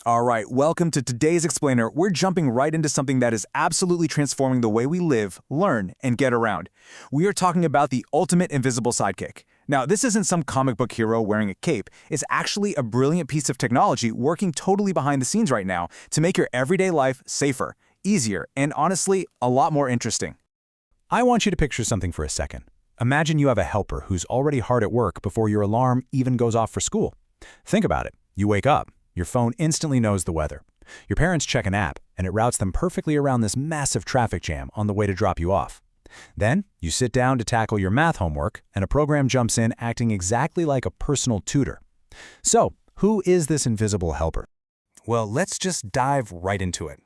All right, welcome to today's Explainer. We're jumping right into something that is absolutely transforming the way we live, learn, and get around. We are talking about the ultimate invisible sidekick. Now, this isn't some comic book hero wearing a cape. It's actually a brilliant piece of technology working totally behind the scenes right now to make your everyday life safer, easier, and honestly, a lot more interesting. I want you to picture something for a second. Imagine you have a helper who's already hard at work before your alarm even goes off for school. Think about it. You wake up. Your phone instantly knows the weather. Your parents check an app, and it routes them perfectly around this massive traffic jam on the way to drop you off. Then, you sit down to tackle your math homework, and a program jumps in acting exactly like a personal tutor. So, who is this invisible helper? Well, let's just dive right into it.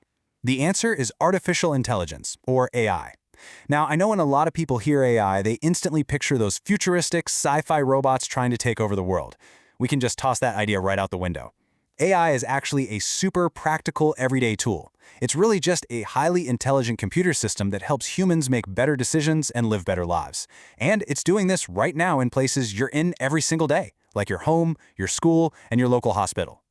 The answer is artificial intelligence, or AI. Now, I know when a lot of people hear AI, they instantly picture those futuristic sci-fi robots trying to take over the world. We can just toss that idea right out the window. AI is actually a super practical everyday tool. It's really just a highly intelligent computer system that helps humans make better decisions and live better lives. And it's doing this right now in places you're in every single day, like your home, your school, and your local hospital.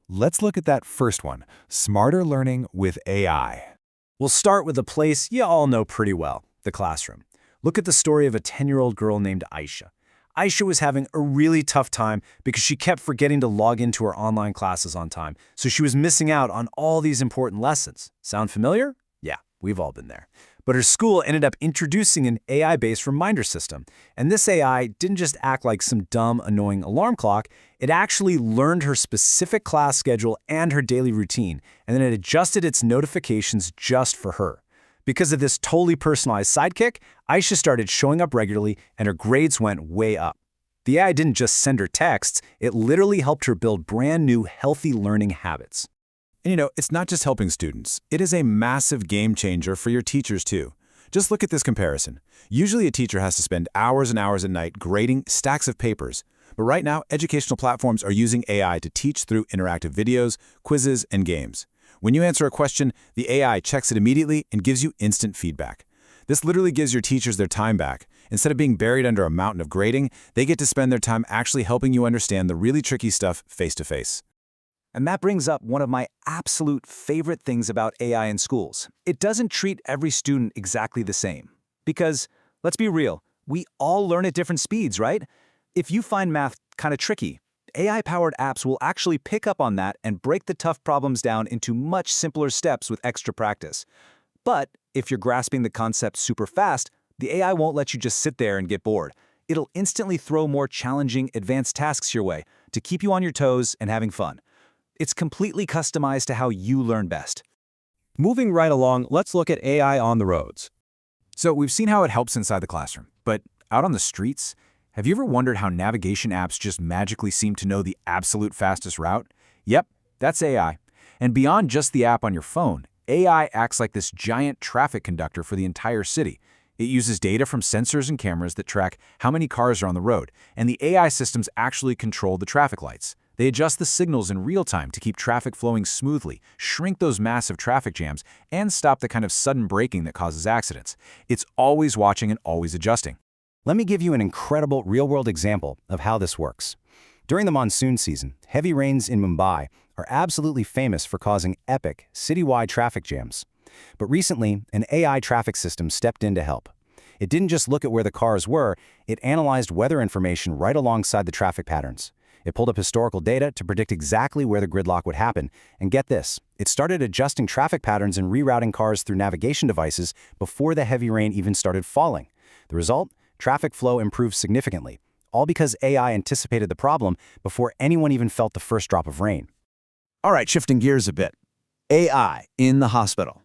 Let's look at that first one, smarter learning with AI. We'll start with a place you all know pretty well, the classroom. Look at the story of a 10-year-old girl named Aisha. Aisha was having a really tough time because she kept forgetting to log into her online classes on time, so she was missing out on all these important lessons. Sound familiar? Yeah, we've all been there. But her school ended up introducing an AI-based reminder system, and this AI didn't just act like some dumb, annoying alarm clock. It actually learned her specific class schedule and her daily routine, and then it adjusted its notifications just for her. Because of this totally personalized sidekick, Aisha started showing up regularly and her grades went way up. The AI didn't just send her texts, it literally helped her build brand new healthy learning habits. And it's not just helping students. It is a massive game changer for your teachers too. Just look at this comparison. Usually a teacher has to spend hours and hours at night grading stacks of papers. But right now, educational platforms are using AI to teach through interactive videos, quizzes, and games. When you answer a question, the AI checks it immediately and gives you instant feedback. This literally gives your teachers their time back. Instead of being buried under a mountain of grading, they get to spend their time actually helping you understand the really tricky stuff face to face. And that brings up one of my absolute favorite things about AI in schools. It doesn't treat every student exactly the same. Because, let's be real, we all learn at different speeds, right? If you find math kind of tricky, AI-powered apps will actually pick up on that and break the tough problems down into much simpler steps with extra practice. But if you're grasping the concept super fast, the AI won't let you just sit there and get bored. It'll instantly throw more challenging, advanced tasks your way to keep you on your toes and having fun. It's completely customized to how you learn best. Moving right along, let's look at AI on the roads. So we've seen how it helps inside the classroom, but out on the streets, have you ever wondered how navigation apps just magically seem to know the absolute fastest route? Yep, that's AI. And beyond just the app on your phone, AI acts like this giant traffic conductor for the entire city. It uses data from sensors and cameras that track how many cars are on the road, and the AI systems actually control the traffic lights. They adjust the signals in real time to keep traffic flowing smoothly, shrink those massive traffic jams, and stop the kind of sudden braking that causes accidents. It's always watching and always adjusting. Let me give you an incredible real-world example of how this works. During the monsoon season, heavy rains in Mumbai are absolutely famous for causing epic, citywide traffic jams. But recently, an AI traffic system stepped in to help. It didn't just look at where the cars were, it analyzed weather information right alongside the traffic patterns. It pulled up historical data to predict exactly where the gridlock would happen. And get this, it started adjusting traffic patterns and rerouting cars through navigation devices before the heavy rain even started falling. The result? Traffic flow improved significantly, all because AI anticipated the problem before anyone even felt the first drop of rain. All right, shifting gears a bit. AI in the hospital.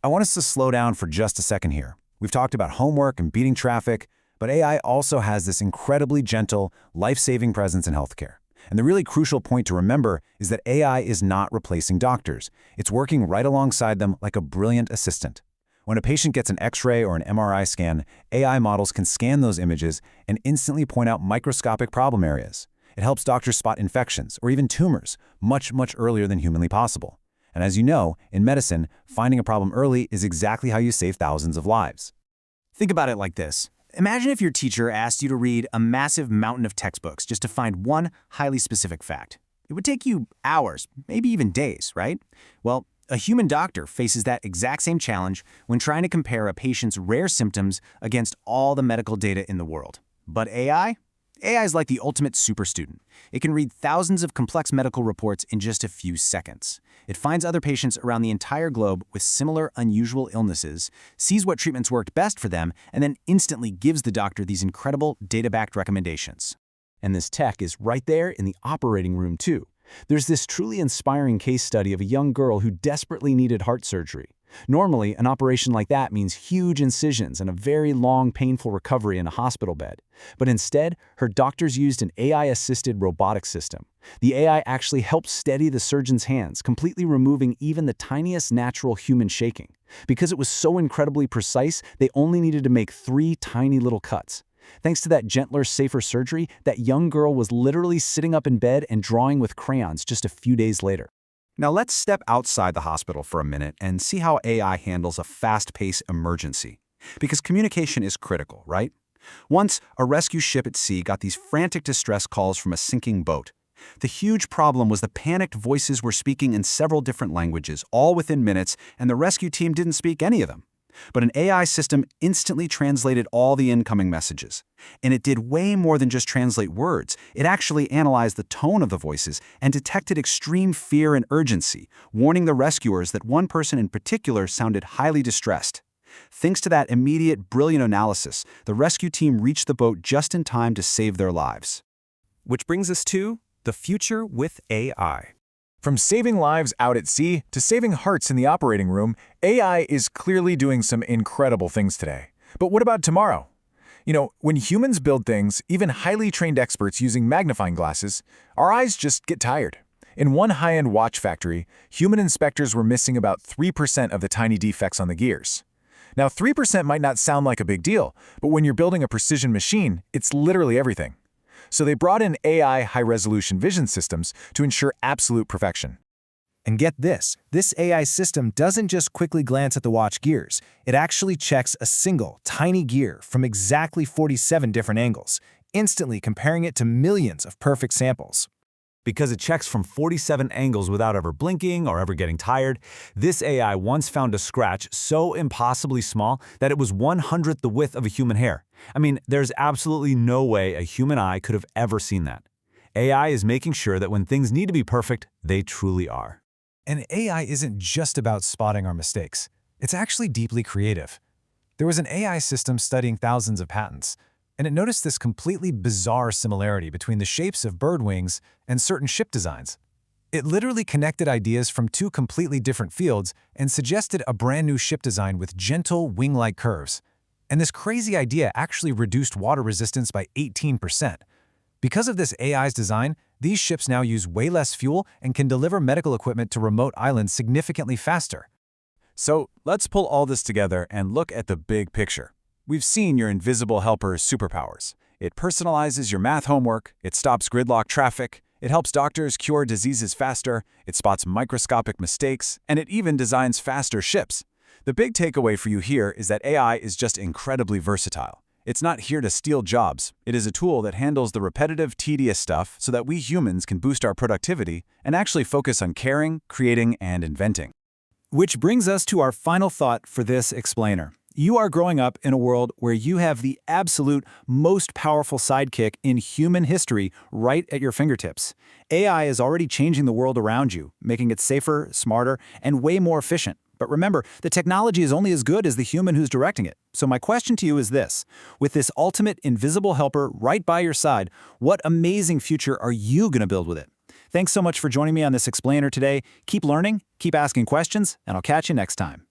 I want us to slow down for just a second here. We've talked about homework and beating traffic, but AI also has this incredibly gentle, life-saving presence in healthcare. And the really crucial point to remember is that AI is not replacing doctors. It's working right alongside them like a brilliant assistant. When a patient gets an X-ray or an MRI scan, AI models can scan those images and instantly point out microscopic problem areas. It helps doctors spot infections or even tumors much earlier than humanly possible. And as you know, in medicine, finding a problem early is exactly how you save thousands of lives. Think about it like this. Imagine if your teacher asked you to read a massive mountain of textbooks just to find one highly specific fact. It would take you hours, maybe even days, right? Well, a human doctor faces that exact same challenge when trying to compare a patient's rare symptoms against all the medical data in the world. But AI? AI is like the ultimate super student. It can read thousands of complex medical reports in just a few seconds. It finds other patients around the entire globe with similar unusual illnesses, sees what treatments worked best for them, and then instantly gives the doctor these incredible data-backed recommendations. And this tech is right there in the operating room too. There's this truly inspiring case study of a young girl who desperately needed heart surgery. Normally, an operation like that means huge incisions and a very long, painful recovery in a hospital bed. But instead, her doctors used an AI-assisted robotic system. The AI actually helped steady the surgeon's hands, completely removing even the tiniest natural human shaking. Because it was so incredibly precise, they only needed to make 3 tiny little cuts. Thanks to that gentler, safer surgery, that young girl was literally sitting up in bed and drawing with crayons just a few days later. Now let's step outside the hospital for a minute and see how AI handles a fast-paced emergency. Because communication is critical, right? Once, a rescue ship at sea got these frantic distress calls from a sinking boat. The huge problem was the panicked voices were speaking in several different languages, all within minutes, and the rescue team didn't speak any of them. But an AI system instantly translated all the incoming messages. And it did way more than just translate words. It actually analyzed the tone of the voices and detected extreme fear and urgency, warning the rescuers that one person in particular sounded highly distressed. Thanks to that immediate, brilliant analysis, the rescue team reached the boat just in time to save their lives. Which brings us to the future with AI. From saving lives out at sea to saving hearts in the operating room, AI is clearly doing some incredible things today. But what about tomorrow? When humans build things, even highly trained experts using magnifying glasses, our eyes just get tired. In one high-end watch factory, human inspectors were missing about 3% of the tiny defects on the gears. Now, 3% might not sound like a big deal, but when you're building a precision machine, it's literally everything. So they brought in AI high-resolution vision systems to ensure absolute perfection. And get this AI system doesn't just quickly glance at the watch gears. It actually checks a single, tiny gear from exactly 47 different angles, instantly comparing it to millions of perfect samples. Because it checks from 47 angles without ever blinking or ever getting tired, this AI once found a scratch so impossibly small that it was 1/100th the width of a human hair. I mean, there's absolutely no way a human eye could have ever seen that. AI is making sure that when things need to be perfect, they truly are. And AI isn't just about spotting our mistakes. It's actually deeply creative. There was an AI system studying thousands of patents, and it noticed this completely bizarre similarity between the shapes of bird wings and certain ship designs. It literally connected ideas from 2 completely different fields and suggested a brand new ship design with gentle, wing-like curves. And this crazy idea actually reduced water resistance by 18%. Because of this AI's design, these ships now use way less fuel and can deliver medical equipment to remote islands significantly faster. So let's pull all this together and look at the big picture. We've seen your invisible helper's superpowers. It personalizes your math homework, it stops gridlock traffic, it helps doctors cure diseases faster, it spots microscopic mistakes, and it even designs faster ships. The big takeaway for you here is that AI is just incredibly versatile. It's not here to steal jobs. It is a tool that handles the repetitive, tedious stuff so that we humans can boost our productivity and actually focus on caring, creating, and inventing. Which brings us to our final thought for this explainer. You are growing up in a world where you have the absolute most powerful sidekick in human history right at your fingertips. AI is already changing the world around you, making it safer, smarter, and way more efficient. But remember, the technology is only as good as the human who's directing it. So my question to you is this: with this ultimate invisible helper right by your side, what amazing future are you going to build with it? Thanks so much for joining me on this explainer today. Keep learning, keep asking questions, and I'll catch you next time.